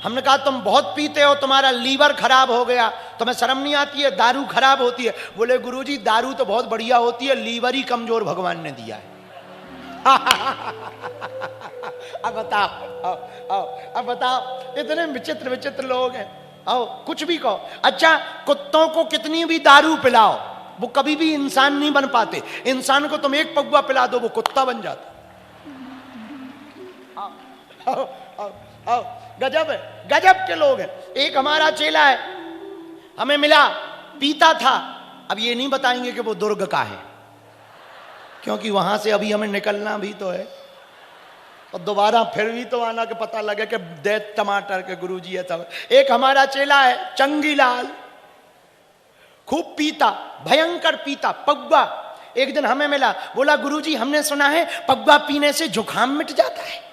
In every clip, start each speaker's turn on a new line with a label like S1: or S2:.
S1: हमने कहा तुम बहुत पीते हो, तुम्हारा लीवर खराब हो गया, तुम्हें शर्म नहीं आती है, दारू खराब होती है। बोले गुरुजी दारू तो बहुत बढ़िया होती है, लीवर ही कमजोर भगवान ने दिया है। अब बताओ, अब बताओ, इतने विचित्र विचित्र लोग हैं। आओ कुछ भी कहो। अच्छा, कुत्तों को कितनी भी दारू पिलाओ वो कभी भी इंसान नहीं बन पाते। इंसान को तुम एक पगुआ पिला दो वो कुत्ता बन जाता। आओ, आओ, आओ, गजब है, गजब के लोग हैं। एक हमारा चेला है, हमें मिला, पीता था। अब ये नहीं बताएंगे कि वो दुर्ग का है, क्योंकि वहां से अभी हमें निकलना भी तो है और दोबारा फिर भी तो आना के पता लगे कि दैत टमाटर के गुरुजी है सब। एक हमारा चेला है चंगीलाल, खूब पीता, भयंकर पीता, पगुआ। एक दिन हमें मिला, बोला गुरुजी हमने सुना है पगुआ पीने से जुकाम मिट जाता है।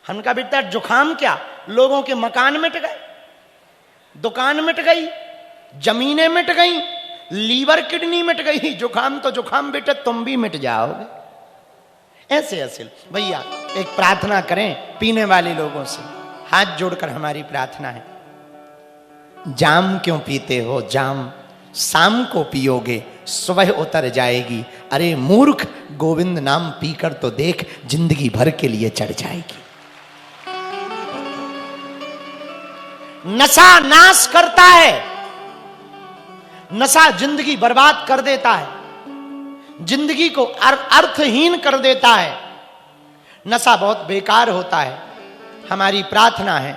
S1: हमने कहा बेटा जुकाम क्या, लोगों के मकान मिट गए, दुकान मिट गई, जमीनें मिट गई, लीवर किडनी मिट गई, जुकाम तो जुकाम बेटा तुम भी मिट जाओगे। ऐसे असल भैया एक प्रार्थना करें पीने वाले लोगों से, हाथ जोड़कर हमारी प्रार्थना है। जाम क्यों पीते हो जाम, शाम को पियोगे सुबह उतर जाएगी। अरे मूर्ख गोविंद नाम पीकर तो देख, जिंदगी भर के लिए चढ़ जाएगी। नशा नाश करता है, नशा जिंदगी बर्बाद कर देता है, जिंदगी को अर्थहीन कर देता है। नशा बहुत बेकार होता है। हमारी प्रार्थना है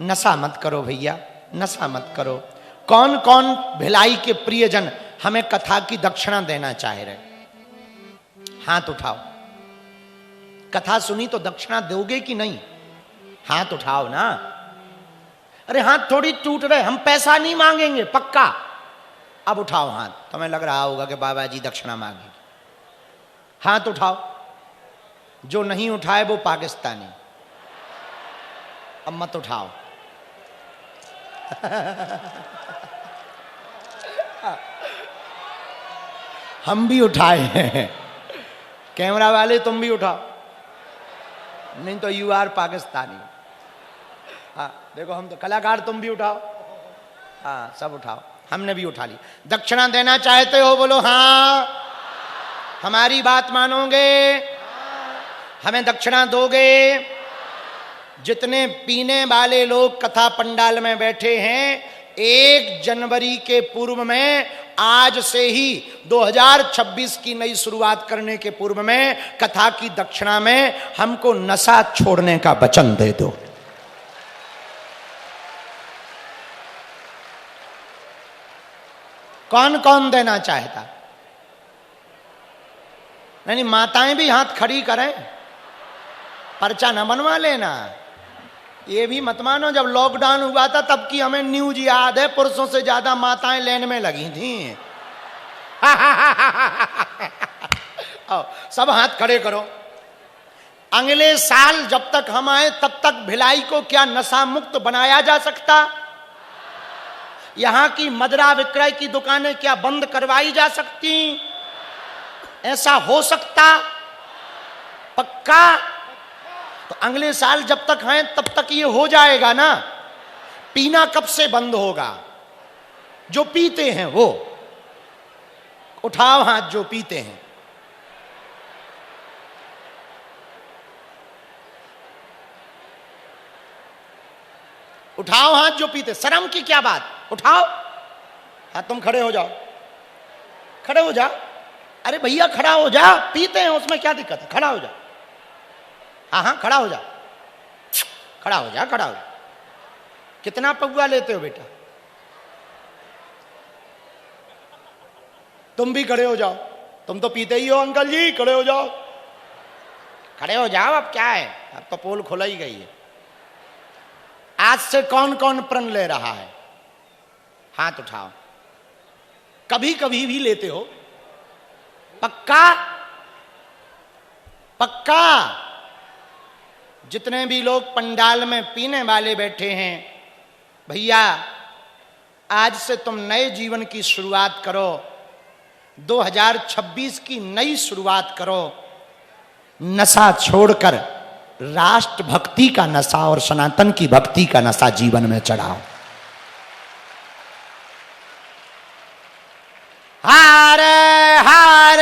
S1: नशा मत करो भैया, नशा मत करो। कौन कौन भिलाई के प्रियजन हमें कथा की दक्षिणा देना चाह रहे, हाथ उठाओ। कथा सुनी तो दक्षिणा दोगे कि नहीं, हाथ उठाओ ना। अरे हाथ थोड़ी टूट रहे, हम पैसा नहीं मांगेंगे पक्का। अब उठाओ हाथ, तुम्हें लग रहा होगा कि बाबा जी दक्षिणा मांगेंगे। हाथ उठाओ, जो नहीं उठाए वो पाकिस्तानी। अब मत उठाओ। हम भी उठाए हैं, कैमरा वाले तुम भी उठाओ, नहीं तो यू आर पाकिस्तानी। हाँ देखो, हम तो कलाकार, तुम भी उठाओ। हाँ सब उठाओ, हमने भी उठा ली। दक्षिणा देना चाहते हो बोलो हाँ, हमारी बात मानोगे, हमें दक्षिणा दोगे। जितने पीने वाले लोग कथा पंडाल में बैठे हैं, 1 जनवरी के पूर्व में, आज से ही 2026 की नई शुरुआत करने के पूर्व में कथा की दक्षिणा में हमको नशा छोड़ने का वचन दे दो। कौन कौन देना चाहता? नहीं, माताएं भी हाथ खड़ी करें, पर्चा न बनवा लेना। ये भी मत मानो, जब लॉकडाउन हुआ था तब की हमें न्यूज याद है, पुरुषों से ज्यादा माताएं लाइन में लगी थी। सब हाथ खड़े करो। अगले साल जब तक हम आए तब तक भिलाई को क्या नशा मुक्त बनाया जा सकता? यहां की मदिरा विक्रय की दुकानें क्या बंद करवाई जा सकती? ऐसा हो सकता? पक्का? तो अगले साल जब तक हैं तब तक ये हो जाएगा ना। पीना कब से बंद होगा? जो पीते हैं वो उठाओ हाथ, जो पीते हैं। उठाओ हाथ जो पीते। शर्म की क्या बात, उठाओ हाथ। तुम खड़े हो जाओ, खड़े हो जाओ। अरे भैया खड़ा हो जा, पीते हैं उसमें क्या दिक्कत है, खड़ा हो जा। हाँ हाँ खड़ा हो जा, खड़ा हो जा, खड़ा हो जा। कितना पगुआ लेते हो बेटा? तुम भी खड़े हो जाओ, तुम तो पीते ही हो अंकल जी, खड़े हो जाओ, खड़े हो जाओ। अब क्या है, अब तो पोल खुला ही गई है। आज से कौन कौन प्रण ले रहा है? हाथ उठाओ। कभी कभी भी लेते हो? पक्का? पक्का? जितने भी लोग पंडाल में पीने वाले बैठे हैं, भैया आज से तुम नए जीवन की शुरुआत करो। 2026 की नई शुरुआत करो। नशा छोड़कर राष्ट्र भक्ति का नशा और सनातन की भक्ति का नशा जीवन में चढ़ाओ। हर हर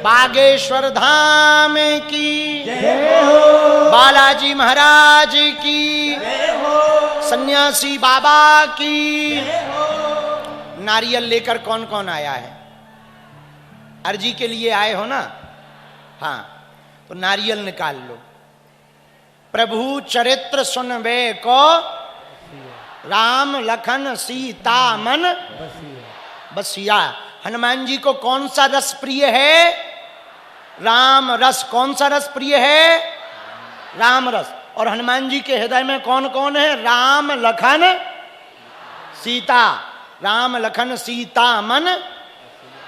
S1: बागेश्वर धाम की जय हो, बालाजी महाराज की जय हो, सन्यासी बाबा की जय हो। नारियल लेकर कौन कौन आया है? अर्जी के लिए आए हो ना? हाँ, तो नारियल निकाल लो। प्रभु चरित्र सुनबे को राम लखन सीता मन बसिया। हनुमान जी को कौन सा रस प्रिय है? राम रस। कौन सा रस प्रिय है? राम रस। और हनुमान जी के हृदय में कौन कौन है? राम लखन सीता। राम लखन सीता मन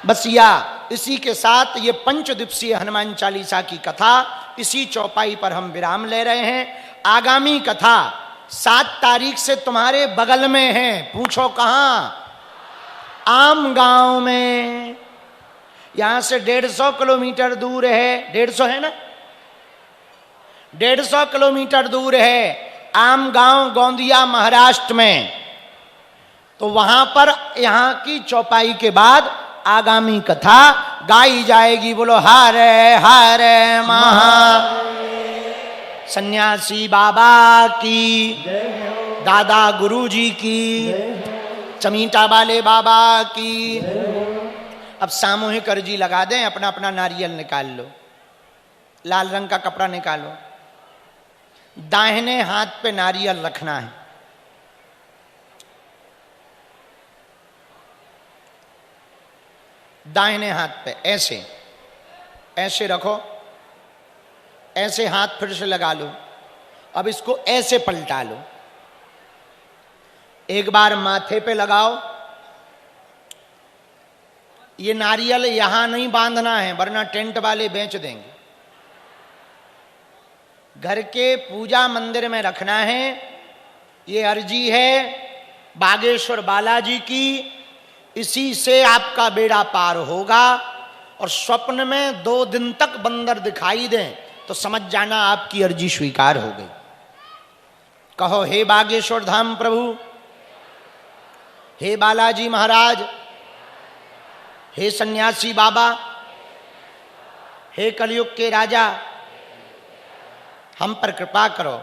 S1: बसिया। इसी के साथ ये 5 दिवसीय हनुमान चालीसा की कथा इसी चौपाई पर हम विराम ले रहे हैं। आगामी कथा 7 तारीख से तुम्हारे बगल में है। पूछो कहां? आम गांव में। यहां से 150 किलोमीटर दूर है। 150 है ना? 150 किलोमीटर दूर है आम गांव, गोंदिया महाराष्ट्र में। तो वहां पर यहां की चौपाई के बाद आगामी कथा गाई जाएगी। बोलो हरे हरे महा सन्यासी बाबा की, दादा गुरु जी की, चमीटा वाले बाबा की। अब सामूहिक अर्जी लगा दें। अपना अपना नारियल निकाल लो। लाल रंग का कपड़ा निकालो। दाहिने हाथ पे नारियल रखना है। दाहिने हाथ पे ऐसे ऐसे रखो। ऐसे हाथ फिर से लगा लो। अब इसको ऐसे पलटा लो। एक बार माथे पे लगाओ। ये नारियल यहां नहीं बांधना है, वरना टेंट वाले बेच देंगे। घर के पूजा मंदिर में रखना है। ये अर्जी है बागेश्वर बालाजी की। इसी से आपका बेड़ा पार होगा। और स्वप्न में 2 दिन तक बंदर दिखाई दें तो समझ जाना आपकी अर्जी स्वीकार हो गई। कहो, हे बागेश्वर धाम प्रभु, हे बालाजी महाराज, हे सन्यासी बाबा, हे कलयुग के राजा, हम पर कृपा करो,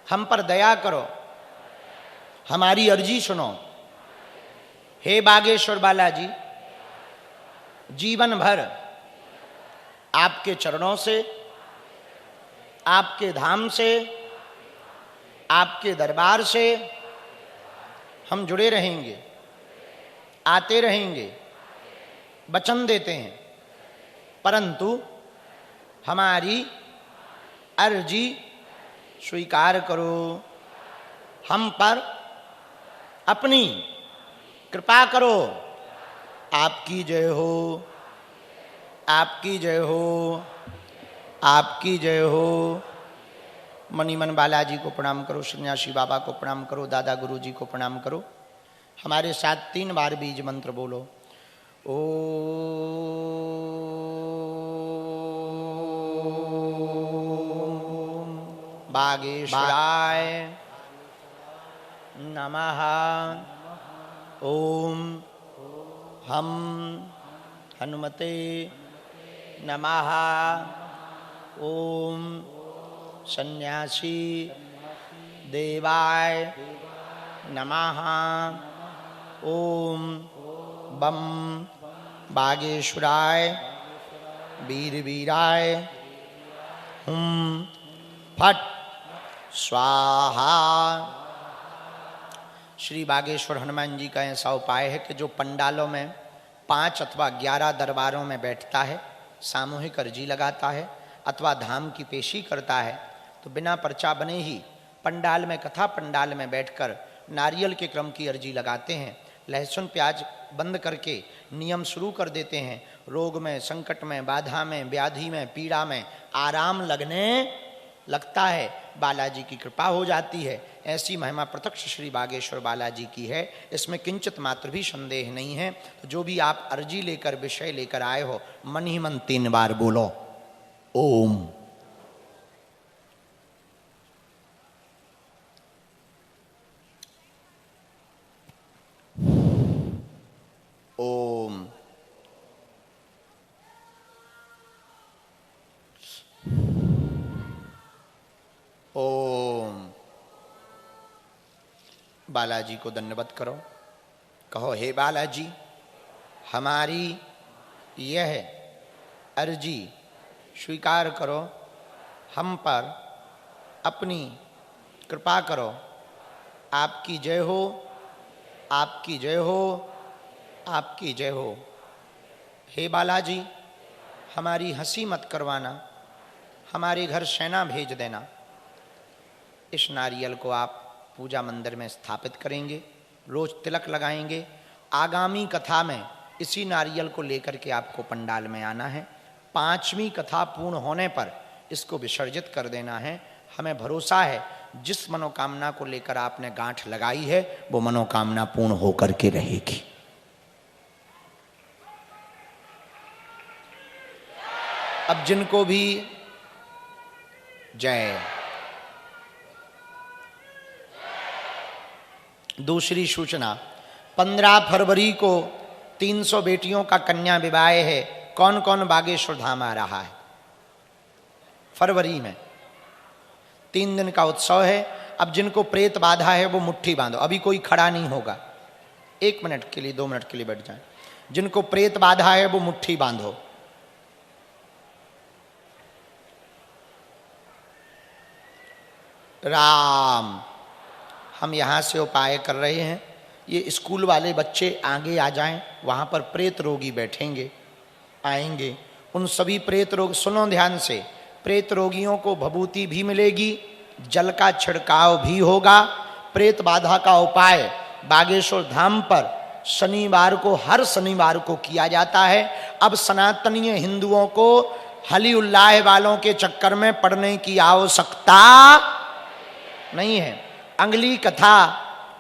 S1: हम पर दया करो, हमारी अर्जी सुनो। हे बागेश्वर बालाजी, जीवन भर आपके चरणों से, आपके धाम से, आपके दरबार से हम जुड़े रहेंगे, आते रहेंगे, वचन देते हैं। परंतु हमारी अर्जी स्वीकार करो। हम पर अपनी कृपा करो। आपकी जय हो, आपकी जय हो, आपकी जय हो। मणिमन बालाजी को प्रणाम करो, सन्यासी बाबा को प्रणाम करो, दादा गुरु जी को प्रणाम करो। हमारे साथ 3 बार बीज मंत्र बोलो। ओ बागेश्वराय नमः। ओम हम हनुमते नमः। ओम सन्यासी देवाय नमः। ओम बम बागेश्वराय वीर वीराय हुम फट स्वाहा। श्री बागेश्वर हनुमान जी का ऐसा उपाय है कि जो पंडालों में 5 अथवा 11 दरबारों में बैठता है, सामूहिक अर्जी लगाता है अथवा धाम की पेशी करता है, तो बिना पर्चा बने ही पंडाल में, कथा पंडाल में बैठकर नारियल के क्रम की अर्जी लगाते हैं। लहसुन प्याज बंद करके नियम शुरू कर देते हैं। रोग में, संकट में, बाधा में, व्याधि में, पीड़ा में आराम लगने लगता है। बालाजी की कृपा हो जाती है। ऐसी महिमा प्रत्यक्ष श्री बागेश्वर बालाजी की है, इसमें किंचित मात्र भी संदेह नहीं है। तो जो भी आप अर्जी लेकर विषय लेकर आए हो, मन ही मन 3 बार बोलो ओम। ओम। ओम। बालाजी को दंडवत करो, कहो हे बालाजी, हमारी यह अर्जी स्वीकार करो, हम पर अपनी कृपा करो। आपकी जय हो, आपकी जय हो, आपकी जय हो। हे बालाजी, हमारी हंसी मत करवाना, हमारे घर सेना भेज देना। इस नारियल को आप पूजा मंदिर में स्थापित करेंगे, रोज तिलक लगाएंगे। आगामी कथा में इसी नारियल को लेकर के आपको पंडाल में आना है। 5वीं कथा पूर्ण होने पर इसको विसर्जित कर देना है। हमें भरोसा है जिस मनोकामना को लेकर आपने गांठ लगाई है वो मनोकामना पूर्ण होकर के रहेगी। अब जिनको भी जय। दूसरी सूचना, 15 फरवरी को 300 बेटियों का कन्या विवाह है। कौन कौन बागेश्वर धाम आ रहा है? फरवरी में 3 दिन का उत्सव है। अब जिनको प्रेत बाधा है वो मुट्ठी बांधो, अभी कोई खड़ा नहीं होगा, 1 मिनट के लिए 2 मिनट के लिए बैठ जाए। जिनको प्रेत बाधा है वो मुट्ठी बांधो। राम। हम यहाँ से उपाय कर रहे हैं, ये स्कूल वाले बच्चे आगे आ जाएं, वहाँ पर प्रेत रोगी बैठेंगे, आएंगे। उन सभी प्रेत रोग, सुनो ध्यान से, प्रेत रोगियों को भभूति भी मिलेगी, जल का छिड़काव भी होगा। प्रेत बाधा का उपाय बागेश्वर धाम पर शनिवार को, हर शनिवार को किया जाता है। अब सनातनीय हिंदुओं को हली उल्लाह वालों के चक्कर में पड़ने की आवश्यकता नहीं है। अगली कथा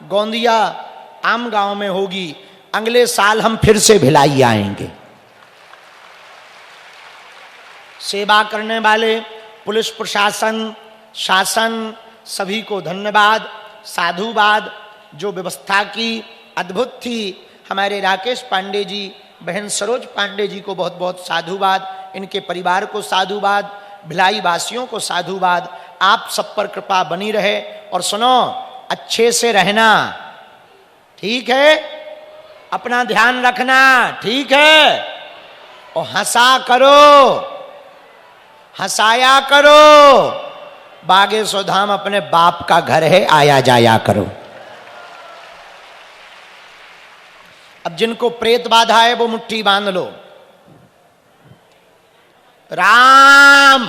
S1: गोंदिया आम गांव में होगी। अगले साल हम फिर से भिलाई आएंगे। सेवा करने वाले पुलिस प्रशासन, शासन, सभी को धन्यवाद, साधुवाद। जो व्यवस्था की अद्भुत थी, हमारे राकेश पांडे जी, बहन सरोज पांडे जी को बहुत बहुत साधुवाद, इनके परिवार को साधुवाद, भिलाई वासियों को साधुवाद। आप सब पर कृपा बनी रहे। और सुनो, अच्छे से रहना, ठीक है? अपना ध्यान रखना, ठीक है? और हंसा करो, हंसाया करो। बागेश्वर धाम अपने बाप का घर है, आया जाया करो। अब जिनको प्रेत बाधा है वो मुट्ठी बांध लो। राम।